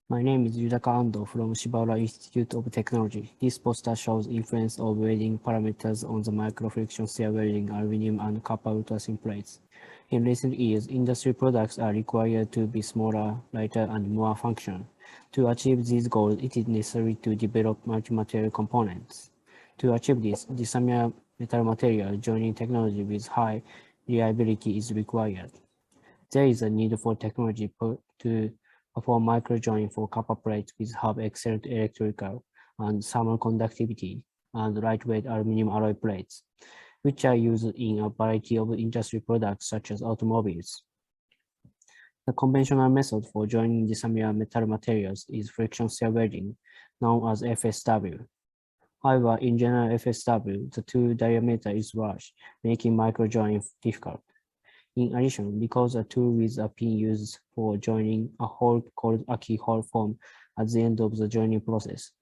My name is Yutaka Ando from Shibara Institute of Technology. This poster shows influence of welding parameters on the microfriction stir welding aluminum and copper ultrasync plates. In recent years, industry products are required to be smaller, lighter, and more functional. To achieve these goals, it is necessary to develop multi-material components. To achieve this, dissimilar metal material joining technology with high reliability is required. There is a need for technology to perform microjoining for copper plates which have excellent electrical and thermal conductivity and lightweight aluminum alloy plates, which are used in a variety of industry products such as automobiles. The conventional method for joining dissimilar metal materials is friction stir welding, known as FSW. However, in general FSW, the tool diameter is large, making microjoining difficult. In addition, because a tool with a pin used for joining a hole called a keyhole form at the end of the joining process,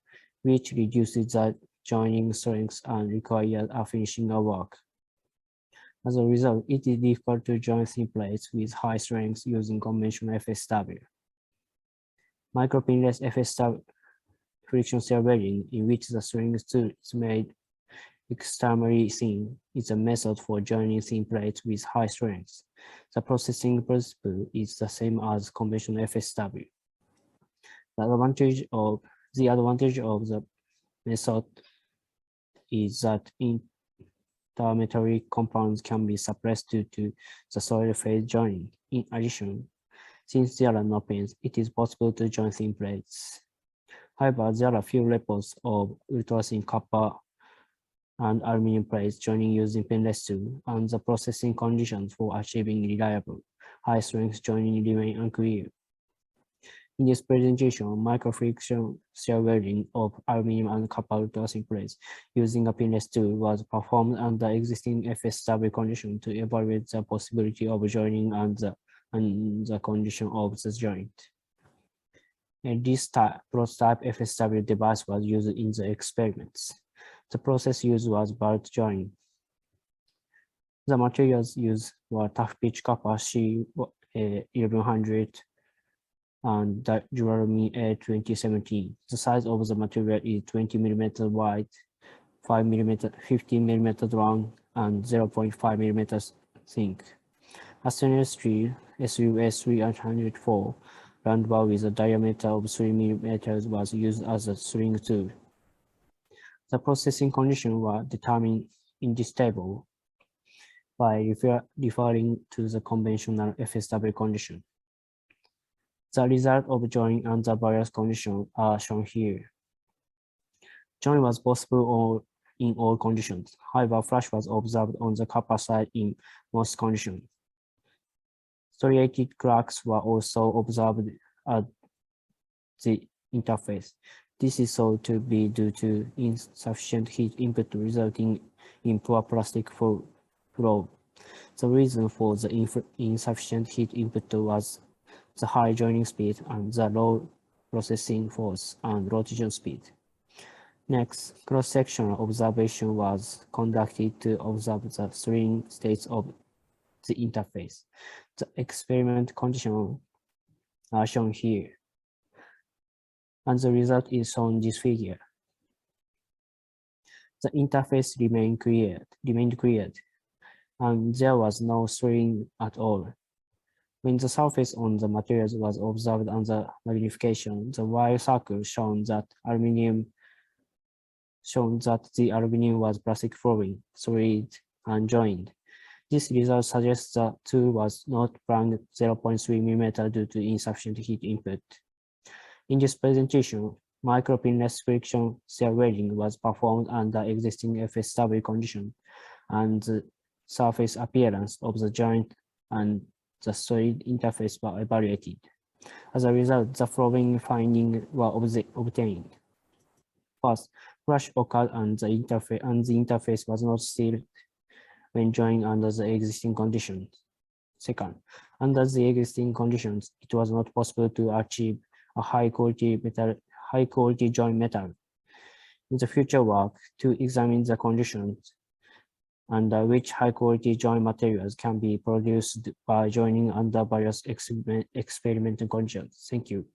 which reduces the joining strength and requires a finishing work. As a result, it is difficult to join thin plates with high strength using conventional FSW. Micropinless FSW friction stir welding, in which the strength tool is made extremely thin, is a method for joining thin plates with high strength. The processing principle is the same as conventional FSW. The advantage of the method is that intermetallic compounds can be suppressed due to the solid phase joining. In addition, since there are no pins, it is possible to join thin plates. However, there are few reports of ultra-thin copper and aluminum plates joining using pinless tool, and the processing conditions for achieving reliable, high-strength joining remain unclear. In this presentation, microfriction stir welding of aluminum and copper ultrasync plates using a pinless tool was performed under existing FSW condition to evaluate the possibility of joining and the condition of the joint. And this prototype FSW device was used in the experiments. The process used was bulk joining. The materials used were tough pitch copper C1100 and Duralumene A2017. The size of the material is 20 mm wide, 5 mm, 15 mm long, and 0.5 mm thick. A stainless steel SUS 304 round bar with a diameter of 3 mm was used as a string tool. The processing conditions were determined in this table by referring to the conventional FSW condition. The result of joining and the various conditions are shown here. Joining was possible in all conditions. However, flash was observed on the copper side in most conditions. Striated cracks were also observed at the interface. This is thought to be due to insufficient heat input resulting in poor plastic flow. The reason for the insufficient heat input was the high joining speed and the low processing force and rotation speed. Next, cross-sectional observation was conducted to observe the string states of the interface. The experiment conditions are shown here, and the result is shown in this figure. The interface remained cleared, and there was no string at all. When the surface on the materials was observed under magnification, the white circle shown that the aluminum was plastic flowing, solid, and joined. This result suggests the tool was not blank 0.3 mm due to insufficient heat input. In this presentation, micropinless friction stir welding was performed under existing FSW condition, and the surface appearance of the joint and the solid interface were evaluated. As a result, the following findings were obtained. First, flash occurred and the interface was not sealed when joined under the existing conditions. Second, under the existing conditions, it was not possible to achieve a high quality joint metal. In the future work, to examine the conditions under which high quality joint materials can be produced by joining under various experimental conditions. Thank you.